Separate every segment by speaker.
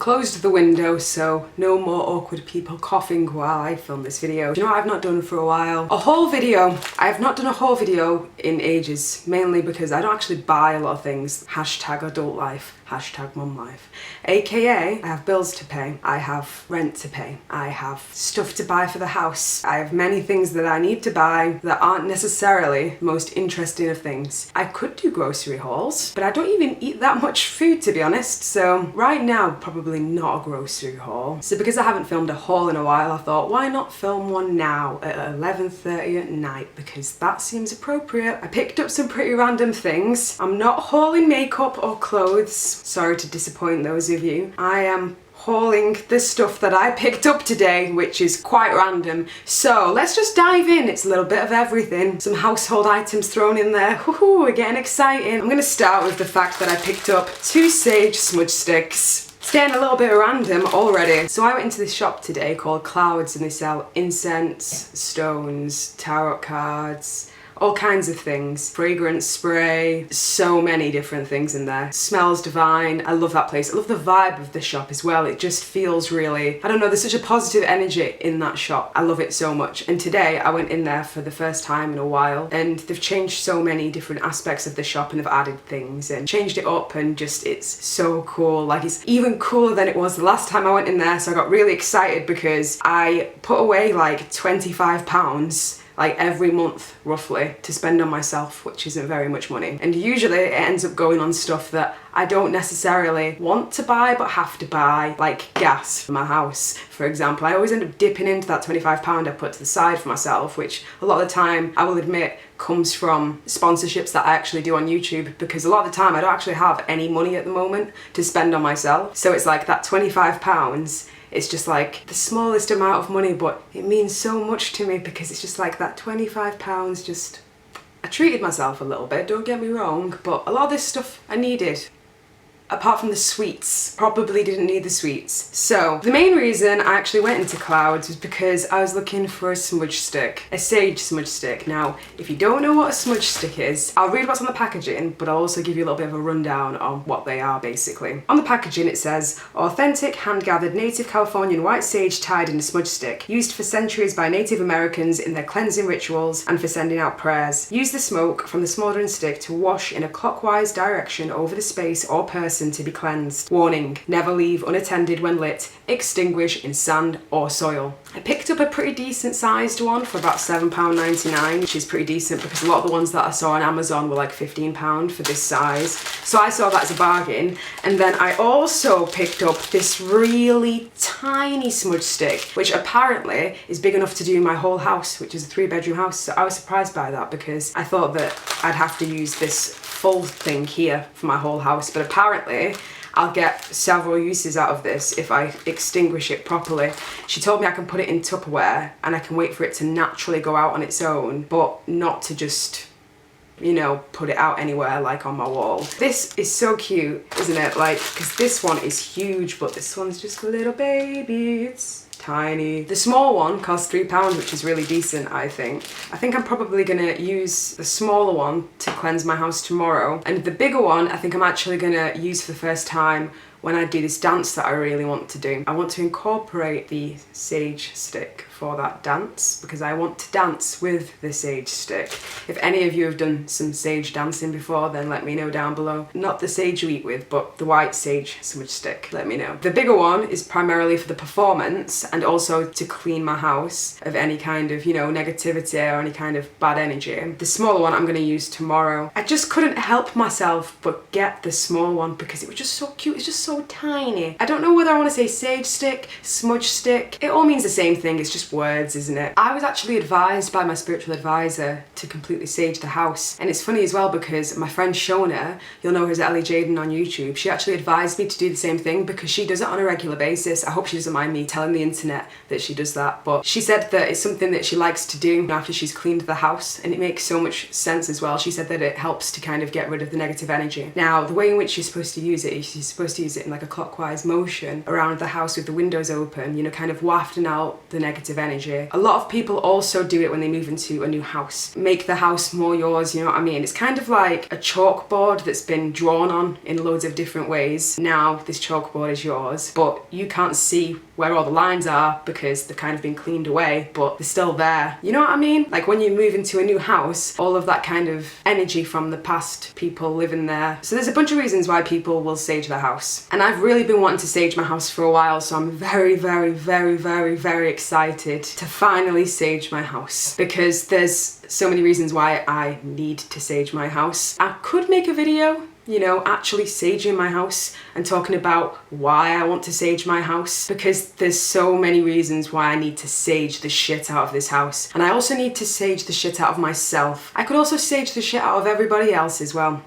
Speaker 1: closed the window so no more awkward people coughing while I film this video. Do you know what I've not done for a while? A haul video. I have not done a haul video in ages, mainly because I don't actually buy a lot of things. Hashtag adult life. Hashtag mum life. AKA, I have bills to pay, I have rent to pay, I have stuff to buy for the house, I have many things that I need to buy that aren't necessarily the most interesting of things. I could do grocery hauls, but I don't even eat that much food, to be honest, so right now probably not a grocery haul. So because I haven't filmed a haul in a while, I thought why not film one now at 11:30 at night, because that seems appropriate. I picked up some pretty random things. I'm not hauling makeup or clothes. Sorry to disappoint those of you. I am hauling the stuff that I picked up today, which is quite random. So let's just dive in. It's a little bit of everything. Some household items thrown in there. Woohoo, we're getting exciting. I'm gonna start with the fact that I picked up 2 sage smudge sticks. It's getting a little bit random already. So I went into this shop today called Clouds and they sell incense, stones, tarot cards, all kinds of things. Fragrance spray, so many different things in there. Smells divine. I love that place. I love the vibe of the shop as well. It just feels really, I don't know, there's such a positive energy in that shop. I love it so much. And today I went in there for the first time in a while and they've changed so many different aspects of the shop and they've added things and changed it up and just, it's so cool. Like it's even cooler than it was the last time I went in there. So I got really excited because I put away like £25 like every month roughly to spend on myself, which isn't very much money. And usually it ends up going on stuff that I don't necessarily want to buy but have to buy, like gas for my house, for example. I always end up dipping into that £25 I put to the side for myself, which a lot of the time I will admit comes from sponsorships that I actually do on YouTube, because a lot of the time I don't actually have any money at the moment to spend on myself. So it's like that £25, it's just like the smallest amount of money, but it means so much to me because it's just like that £25 just, I treated myself a little bit, don't get me wrong, but a lot of this stuff I needed. Apart from the sweets. Probably didn't need the sweets. So the main reason I actually went into Clouds was because I was looking for a smudge stick, a sage smudge stick. Now, if you don't know what a smudge stick is, I'll read what's on the packaging, but I'll also give you a little bit of a rundown on what they are basically. On the packaging it says, authentic hand-gathered native Californian white sage tied in a smudge stick, used for centuries by Native Americans in their cleansing rituals and for sending out prayers. Use the smoke from the smoldering stick to wash in a clockwise direction over the space or person to be cleansed. Warning, never leave unattended when lit, extinguish in sand or soil. I picked up a pretty decent sized one for about £7.99, which is pretty decent because a lot of the ones that I saw on Amazon were like £15 for this size. So I saw that as a bargain. And then I also picked up this really tiny smudge stick, which apparently is big enough to do my whole house, which is a 3-bedroom house. So I was surprised by that because I thought that I'd have to use this full thing here for my whole house, but apparently I'll get several uses out of this if I extinguish it properly. She told me I can put it in Tupperware and I can wait for it to naturally go out on its own, but not to just, you know, put it out anywhere like on my wall. This is so cute, isn't it? Like, because this one is huge, but this one's just a little baby. It's tiny. The small one costs £3, which is really decent, I think. I think I'm probably gonna use the smaller one to cleanse my house tomorrow. And the bigger one, I think I'm actually gonna use for the first time when I do this dance that I really want to do. I want to incorporate the sage stick for that dance because I want to dance with the sage stick. If any of you have done some sage dancing before, then let me know down below. Not the sage you eat with, but the white sage smudge stick, let me know. The bigger one is primarily for the performance and also to clean my house of any kind of, you know, negativity or any kind of bad energy. The smaller one I'm gonna use tomorrow. I just couldn't help myself but get the small one because it was just so cute. It's just so tiny. I don't know whether I want to say sage stick, smudge stick. It all means the same thing. It's just words, isn't it? I was actually advised by my spiritual advisor to completely sage the house. And it's funny as well because my friend Shona, you'll know her as Ellie Jaden on YouTube, she actually advised me to do the same thing because she does it on a regular basis. I hope she doesn't mind me telling the internet that she does that, but she said that it's something that she likes to do after she's cleaned the house, and it makes so much sense as well. She said that it helps to kind of get rid of the negative energy. Now, the way in which you're supposed to use it is you're supposed to use it opposite in like a clockwise motion around the house with the windows open, you know, kind of wafting out the negative energy. A lot of people also do it when they move into a new house. Make the house more yours, you know what I mean? It's kind of like a chalkboard that's been drawn on in loads of different ways. Now this chalkboard is yours, but you can't see where all the lines are because they've kind of been cleaned away, but they're still there. You know what I mean? Like when you move into a new house, all of that kind of energy from the past people living there. So there's a bunch of reasons why people will sage their house. And I've really been wanting to sage my house for a while, so I'm very, very, very, very, very excited to finally sage my house, because there's so many reasons why I need to sage my house. I could make a video, you know, actually saging my house and talking about why I want to sage my house, because there's so many reasons why I need to sage the shit out of this house. And I also need to sage the shit out of myself. I could also sage the shit out of everybody else as well.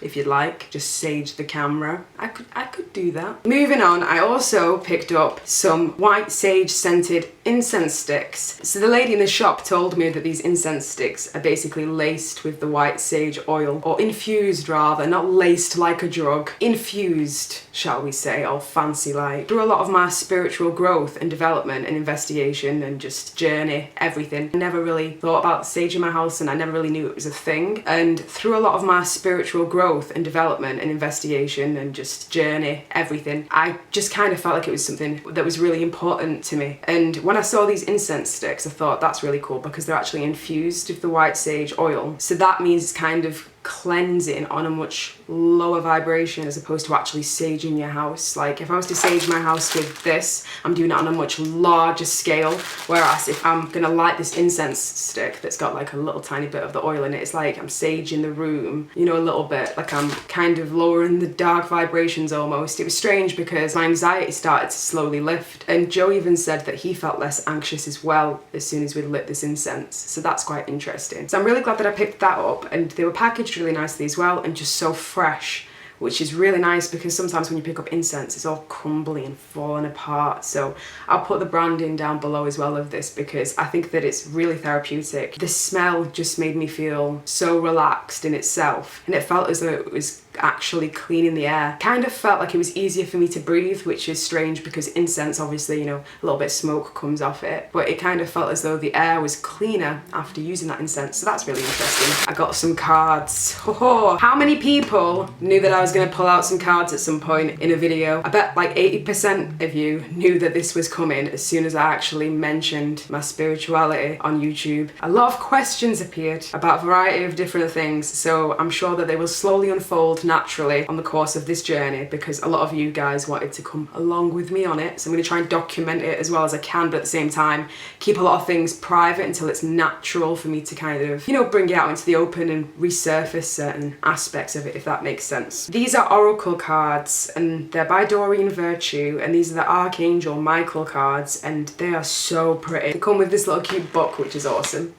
Speaker 1: If you'd like, just sage the camera. I could do that. Moving on, I also picked up some white sage scented incense sticks. So the lady in the shop told me that these incense sticks are basically laced with the white sage oil, or infused rather, not laced like a drug. Infused, shall we say, all fancy like. Through a lot of my spiritual growth and development and investigation and just journey, everything, I never really thought about saging my house, and I never really knew it was a thing. And through a lot of my spiritual growth and development and investigation and just journey, everything, I just kind of felt like it was something that was really important to me. And when I saw these incense sticks, I thought that's really cool because they're actually infused with the white sage oil. So that means it's kind of cleansing on a much lower vibration as opposed to actually saging your house. Like if I was to sage my house with this, I'm doing it on a much larger scale, whereas if I'm gonna light this incense stick that's got like a little tiny bit of the oil in it, it's like I'm saging the room, you know, a little bit, like I'm kind of lowering the dark vibrations almost. It was strange because my anxiety started to slowly lift, and Joe even said that he felt less anxious as well as soon as we lit this incense, so that's quite interesting. So I'm really glad that I picked that up, and they were packaged really nicely as well and just so fresh, which is really nice because sometimes when you pick up incense it's all crumbly and falling apart. So I'll put the branding down below as well of this because I think that it's really therapeutic. The smell just made me feel so relaxed in itself, and it felt as though it was actually cleaning the air. Kind of felt like it was easier for me to breathe, which is strange because incense, obviously, you know, a little bit of smoke comes off it, but it kind of felt as though the air was cleaner after using that incense, so that's really interesting. I got some cards. How many people knew that I was going to pull out some cards at some point in a video? I bet like 80% of you knew that this was coming as soon as I actually mentioned my spirituality on YouTube. A lot of questions appeared about a variety of different things, so I'm sure that they will slowly unfold naturally on the course of this journey because a lot of you guys wanted to come along with me on it. So I'm going to try and document it as well as I can, but at the same time keep a lot of things private until it's natural for me to kind of, you know, bring it out into the open and resurface certain aspects of it, if that makes sense. These are oracle cards and they're by Doreen Virtue, and these are the Archangel Michael cards, and they are so pretty. They come with this little cute book, which is awesome.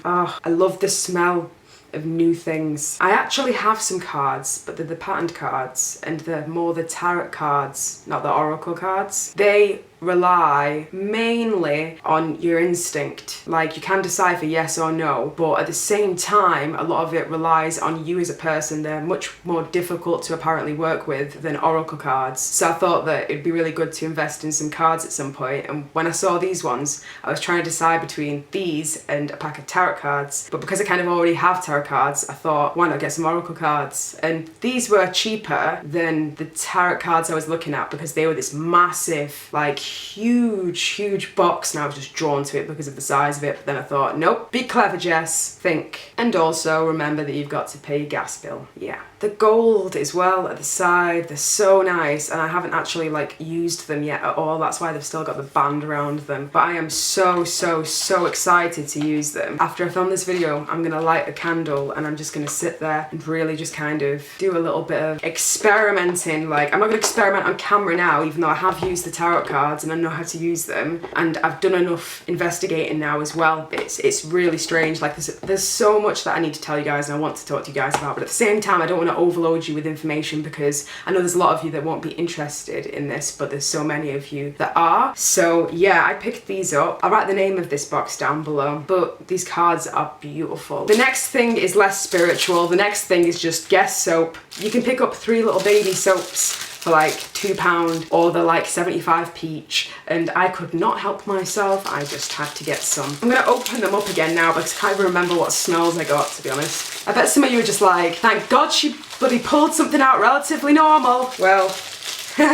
Speaker 1: Oh, I love the smell of new things. I actually have some cards, but they're the patterned cards and they're more the tarot cards, not the oracle cards. They rely mainly on your instinct. Like you can decide for yes or no, but at the same time a lot of it relies on you as a person. They're much more difficult to apparently work with than oracle cards, so I thought that it'd be really good to invest in some cards at some point. And when I saw these ones, I was trying to decide between these and a pack of tarot cards, but because I kind of already have tarot cards, I thought why not get some oracle cards. And these were cheaper than the tarot cards I was looking at because they were this massive, like huge box, and I was just drawn to it because of the size of it. But then I thought, nope, be clever, Jess, think. And also remember that you've got to pay your gas bill. Yeah. The gold as well at the side, they're so nice, and I haven't actually like used them yet at all. That's why they've still got the band around them, but I am so excited to use them. After I film this video, I'm gonna light a candle and I'm just gonna sit there and really just kind of do a little bit of experimenting. Like I'm not gonna experiment on camera now, even though I have used the tarot cards and I know how to use them, and I've done enough investigating now as well. It's really strange. Like there's so much that I need to tell you guys and I want to talk to you guys about, but at the same time I don't want to overload you with information because I know there's a lot of you that won't be interested in this, but there's so many of you that are. So yeah, I picked these up. I'll write the name of this box down below, but these cards are beautiful. The next thing is less spiritual. The next thing is just Guess soap. You can pick up 3 little baby soaps for like £2 or the like 75 peach, and I could not help myself. I just had to get some. I'm gonna open them up again now because I can't even remember what smells I got, to be honest. I bet some of you are just like, thank God she bloody pulled something out relatively normal. Well,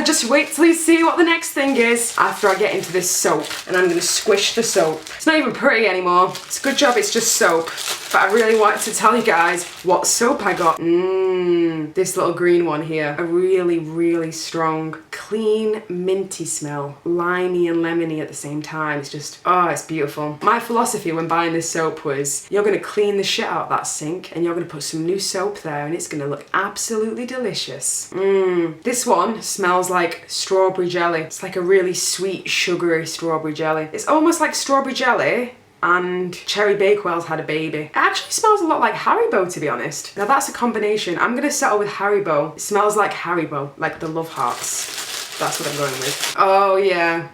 Speaker 1: just wait till you see what the next thing is after I get into this soap, and I'm gonna squish the soap. It's not even pretty anymore. It's a good job it's just soap, but I really wanted to tell you guys what soap I got. This little green one here. A really, really strong, clean, minty smell. Limey and lemony at the same time. It's just, oh, it's beautiful. My philosophy when buying this soap was, you're gonna clean the shit out of that sink and you're gonna put some new soap there and it's gonna look absolutely delicious. This one smells like strawberry jelly. It's like a really sweet, sugary strawberry jelly. It's almost like strawberry jelly and Cherry Bakewell's had a baby. It actually smells a lot like Haribo, to be honest. Now that's a combination. I'm gonna settle with Haribo. It smells like Haribo, like the Love Hearts. That's what I'm going with. Oh yeah.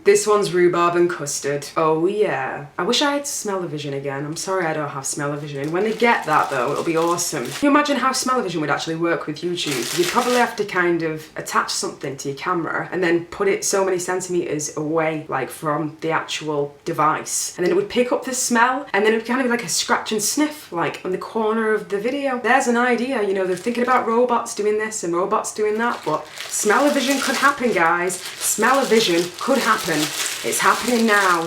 Speaker 1: This one's rhubarb and custard. Oh yeah. I wish I had smell-o-vision again. I'm sorry I don't have smell-o-vision. When they get that though, it'll be awesome. Can you imagine how smell-o-vision would actually work with YouTube? You'd probably have to kind of attach something to your camera and then put it so many centimeters away, like from the actual device. And then it would pick up the smell and then it would kind of be like a scratch and sniff, like on the corner of the video. There's an idea, you know, they're thinking about robots doing this and robots doing that, but smell-o-vision could happen, guys. Smell-o-vision could happen. It's happening now.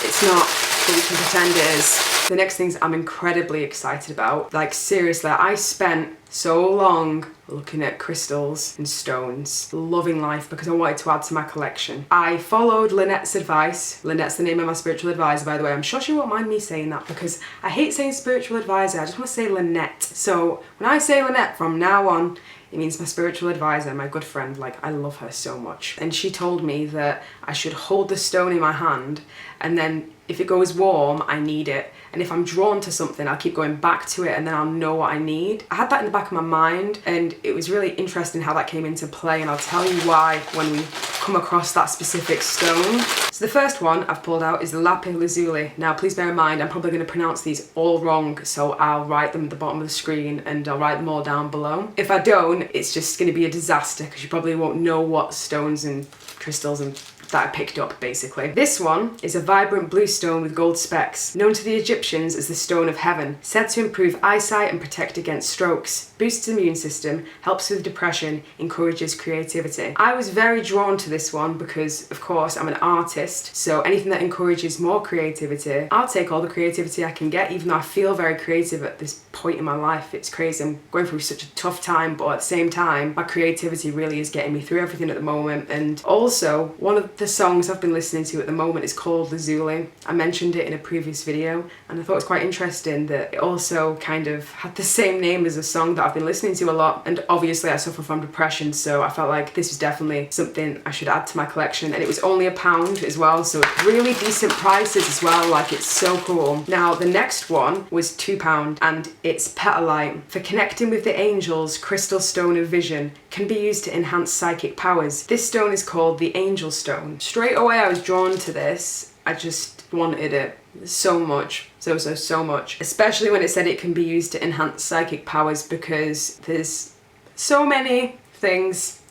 Speaker 1: It's not, but we can pretend it is. The next things I'm incredibly excited about. Like seriously, I spent so long looking at crystals and stones, loving life because I wanted to add to my collection. I followed Lynette's advice. Lynette's the name of my spiritual advisor, by the way. I'm sure she won't mind me saying that because I hate saying spiritual advisor. I just want to say Lynette. So when I say Lynette from now on, it means my spiritual advisor, my good friend. Like, I love her so much. And she told me that I should hold the stone in my hand and then if it goes warm, I need it. And if I'm drawn to something, I'll keep going back to it and then I'll know what I need. I had that in the back of my mind and it was really interesting how that came into play, and I'll tell you why when we come across that specific stone. So the first one I've pulled out is the lapis lazuli. Now please bear in mind, I'm probably going to pronounce these all wrong, so I'll write them at the bottom of the screen and I'll write them all down below. If I don't, it's just going to be a disaster because you probably won't know what stones and crystals and that I picked up, basically. This one is a vibrant blue stone with gold specks, known to the Egyptians as the stone of heaven, said to improve eyesight and protect against strokes, boosts the immune system, helps with depression, encourages creativity. I was very drawn to this one because, of course, I'm an artist, so anything that encourages more creativity, I'll take all the creativity I can get, even though I feel very creative at this point in my life. It's crazy. I'm going through such a tough time, but at the same time, my creativity really is getting me through everything at the moment. And also, one of the songs I've been listening to at the moment is called Lazuli. I mentioned it in a previous video and I thought it was quite interesting that it also kind of had the same name as a song that I've been listening to a lot, and obviously I suffer from depression, so I felt like this was definitely something I should add to my collection. And it was only £1 as well, so really decent prices as well. Like, it's so cool. Now the next one was £2 and it's Petalite. For connecting with the angels, crystal stone of vision, can be used to enhance psychic powers. This stone is called the Angel Stone. Straight away I was drawn to this. I just wanted it so much. So much. Especially when it said it can be used to enhance psychic powers, because there's so many things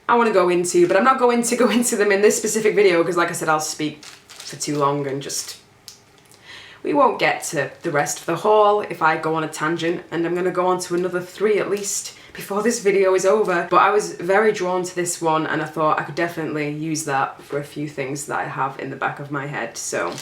Speaker 1: I want to go into, but I'm not going to go into them in this specific video because, like I said, I'll speak for too long and just we won't get to the rest of the haul if I go on a tangent, and I'm going to go on to another 3 at least before this video is over. But I was very drawn to this one and I thought I could definitely use that for a few things that I have in the back of my head. So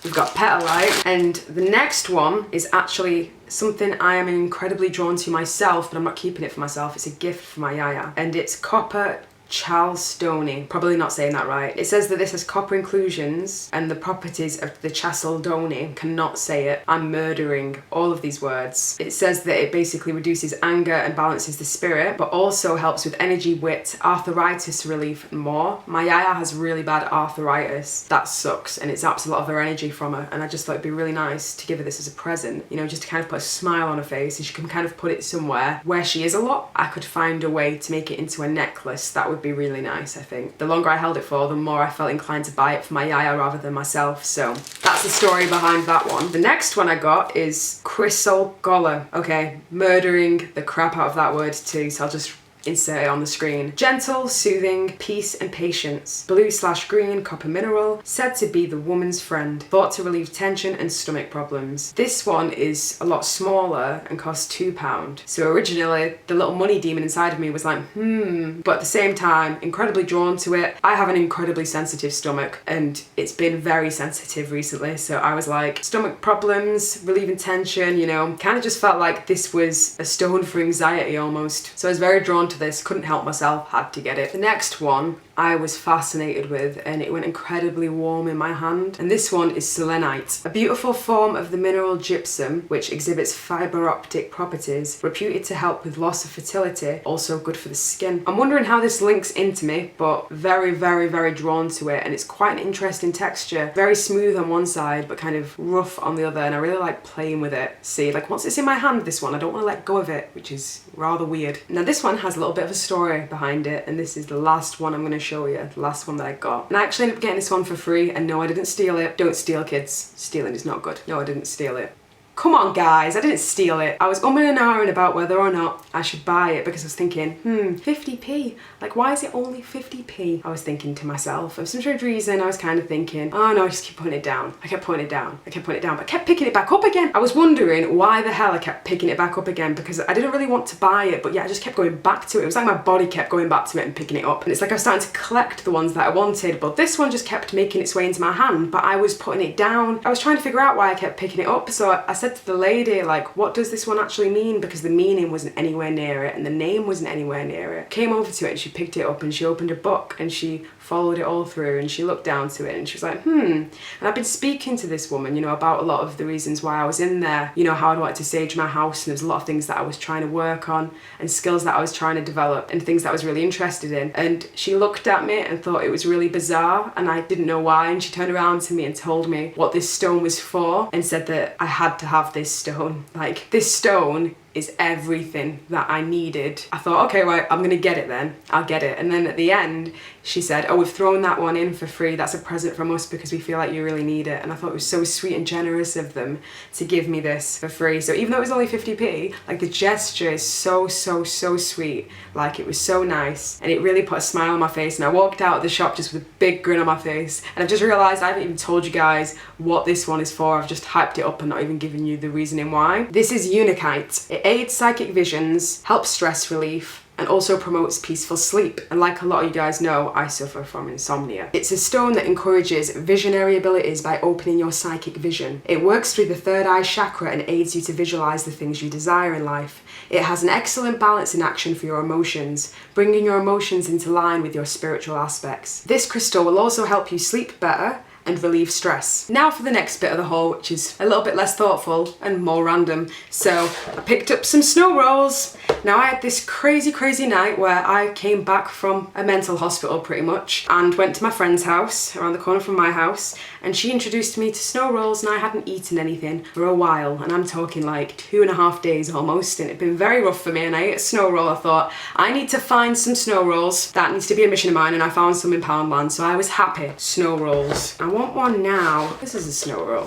Speaker 1: we've got Petalite, and the next one is actually something I am incredibly drawn to myself, but I'm not keeping it for myself. It's a gift for my yaya, and it's copper chalcedony. Probably not saying that right. It says that this has copper inclusions and the properties of the chalcedony. Cannot say it. I'm murdering all of these words. It says that it basically reduces anger and balances the spirit, but also helps with energy, wit, arthritis relief and more. My yaya has really bad arthritis. That sucks, and it zaps a lot of her energy from her, and I just thought it'd be really nice to give her this as a present, you know, just to kind of put a smile on her face, and she can kind of put it somewhere where she is a lot. I could find a way to make it into a necklace. That would be really nice, I think. The longer I held it for, the more I felt inclined to buy it for my yaya rather than myself. So that's the story behind that one. The next one I got is Chrysocolla. Okay, murdering the crap out of that word too, so I'll just insert it on the screen. Gentle, soothing, peace and patience. Blue/green copper mineral, said to be the woman's friend. Thought to relieve tension and stomach problems. This one is a lot smaller and costs £2. So originally, the little money demon inside of me was like, but at the same time, incredibly drawn to it. I have an incredibly sensitive stomach and it's been very sensitive recently. So I was like, stomach problems, relieving tension, you know, kind of just felt like this was a stone for anxiety almost. So I was very drawn to this, couldn't help myself, had to get it. The next one I was fascinated with and it went incredibly warm in my hand. And this one is Selenite, a beautiful form of the mineral gypsum which exhibits fiber optic properties, reputed to help with loss of fertility, also good for the skin. I'm wondering how this links into me, but very, very, very drawn to it, and it's quite an interesting texture. Very smooth on one side, but kind of rough on the other, and I really like playing with it. See, like once it's in my hand, this one, I don't want to let go of it, which is rather weird. Now this one has a little bit of a story behind it, and this is the last one I'm going to show you, the last one that I got. And I actually ended up getting this one for free, and no, I didn't steal it. Don't steal, kids. Stealing is not good. No, I didn't steal it. Come on guys, I didn't steal it. I was umming and ahhing about whether or not I should buy it because I was thinking, 50p, like why is it only 50p? I was thinking to myself, for some strange reason I was kind of thinking, oh no, I just keep putting it down. I kept putting it down, I kept putting it down, but I kept picking it back up again. I was wondering why the hell I kept picking it back up again, because I didn't really want to buy it, but yeah, I just kept going back to it. It was like my body kept going back to it and picking it up. And it's like I was starting to collect the ones that I wanted, but this one just kept making its way into my hand, but I was putting it down. I was trying to figure out why I kept picking it up, so I said to the lady, like, what does this one actually mean? Because the meaning wasn't anywhere near it and the name wasn't anywhere near it. Came over to it and she picked it up and she opened a book and she followed it all through and she looked down to it and she was like, And I've been speaking to this woman, you know, about a lot of the reasons why I was in there, you know, how I'd like to stage my house, and there's a lot of things that I was trying to work on and skills that I was trying to develop and things that I was really interested in. And she looked at me and thought it was really bizarre and I didn't know why, and she turned around to me and told me what this stone was for and said that I had to have this stone. Like, this stone is everything that I needed. I thought, okay, right, I'm gonna get it then. I'll get it. And then at the end, she said, oh, we've thrown that one in for free. That's a present from us because we feel like you really need it. And I thought it was so sweet and generous of them to give me this for free. So even though it was only 50p, like the gesture is so, so, so sweet. Like it was so nice and it really put a smile on my face. And I walked out of the shop just with a big grin on my face. And I've just realized I haven't even told you guys what this one is for. I've just hyped it up and not even given you the reasoning why. This is Unakite. It aids psychic visions, helps stress relief, and also promotes peaceful sleep. And like a lot of you guys know, I suffer from insomnia. It's a stone that encourages visionary abilities by opening your psychic vision. It works through the third eye chakra and aids you to visualize the things you desire in life. It has an excellent balance in action for your emotions, bringing your emotions into line with your spiritual aspects. This crystal will also help you sleep better and relieve stress. Now for the next bit of the haul, which is a little bit less thoughtful and more random. So I picked up some snow rolls. Now I had this crazy night where I came back from a mental hospital pretty much and went to my friend's house around the corner from my house, and she introduced me to snow rolls, and I hadn't eaten anything for a while, and I'm talking like 2.5 days almost, and it'd been very rough for me, and I ate a snow roll. I thought, I need to find some snow rolls. That needs to be a mission of mine, and I found some in Poundland, so I was happy. Snow rolls. I want one now. This is a snow roll.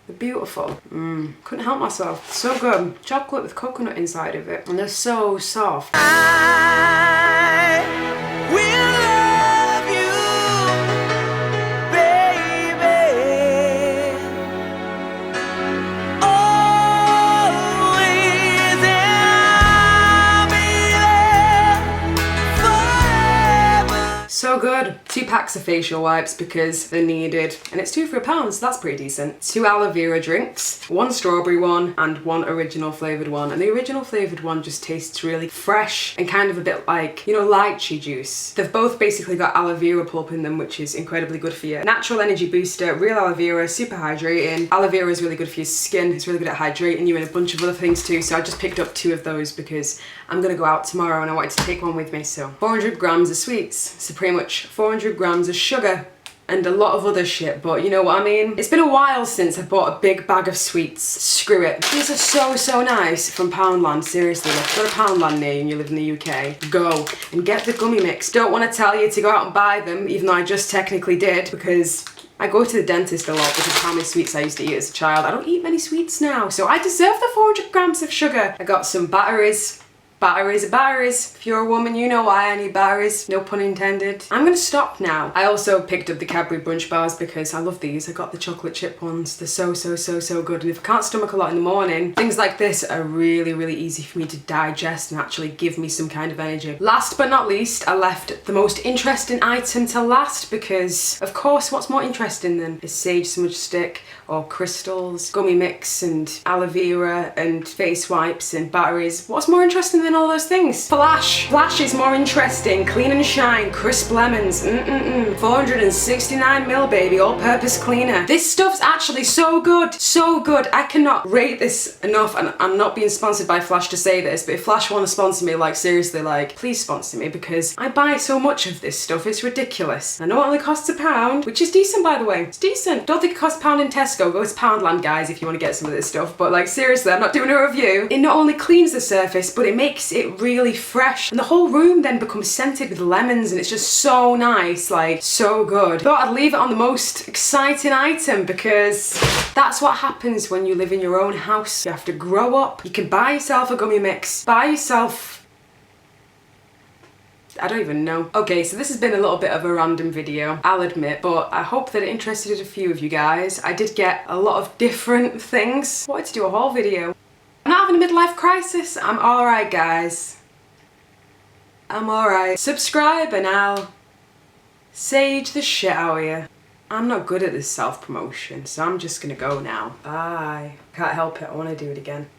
Speaker 1: They're beautiful. Couldn't help myself. So good. Chocolate with coconut inside of it. And they're so soft.
Speaker 2: I will love you, baby. Always, and I'll be there forever.
Speaker 1: So good. 2 packs of facial wipes because they're needed, and it's 2 for £1, so that's pretty decent. 2 aloe vera drinks, 1 strawberry one and 1 original flavoured one, and the original flavoured one just tastes really fresh and kind of a bit like, you know, lychee juice. They've both basically got aloe vera pulp in them, which is incredibly good for you. Natural energy booster, real aloe vera, super hydrating. Aloe vera is really good for your skin, it's really good at hydrating you and a bunch of other things too, so I just picked up 2 of those because I'm gonna go out tomorrow and I wanted to take one with me. So 400 grams of sweets, so pretty much 400 grams of sugar and a lot of other shit, but you know what I mean? It's been a while since I bought a big bag of sweets. Screw it. These are so, so nice from Poundland, seriously. If you've got a Poundland near you and you live in the UK, go and get the gummy mix. Don't want to tell you to go out and buy them, even though I just technically did, because I go to the dentist a lot because of how many sweets I used to eat as a child. I don't eat many sweets now, so I deserve the 400 grams of sugar. I got some batteries Batteries are batteries. If you're a woman, you know why I need batteries. No pun intended. I'm gonna stop now. I also picked up the Cadbury Brunch bars because I love these. I got the chocolate chip ones. They're so good. And if I can't stomach a lot in the morning, things like this are really easy for me to digest and actually give me some kind of energy. Last but not least, I left the most interesting item till last because, of course, what's more interesting than a sage smudge stick or crystals, gummy mix and aloe vera and face wipes and batteries? What's more interesting than all those things? Flash. Flash is more interesting. Clean and shine, crisp lemons. 469ml, baby, all-purpose cleaner. This stuff's actually so good. So good. I cannot rate this enough, and I'm not being sponsored by Flash to say this, but if Flash want to sponsor me, like seriously, like please sponsor me because I buy so much of this stuff. It's ridiculous. I know it only costs £1, which is decent, by the way. It's decent. Don't think it costs £1 in Tesco. Go to Poundland, guys, if you want to get some of this stuff. But like seriously, I'm not doing a review. It not only cleans the surface, but it makes it really fresh, and the whole room then becomes scented with lemons, and it's just so nice, like so good. Thought I'd leave it on the most exciting item because that's what happens when you live in your own house. You have to grow up. You can buy yourself a gummy mix, buy yourself, I don't even know. Okay, so this has been a little bit of a random video, I'll admit, but I hope that it interested a few of you guys. I did get a lot of different things. I wanted to do a whole video. I'm not having a midlife crisis. I'm alright, guys. I'm alright. Subscribe and I'll sage the shit out of you. I'm not good at this self-promotion, so I'm just gonna go now. Bye. Can't help it, I wanna do it again.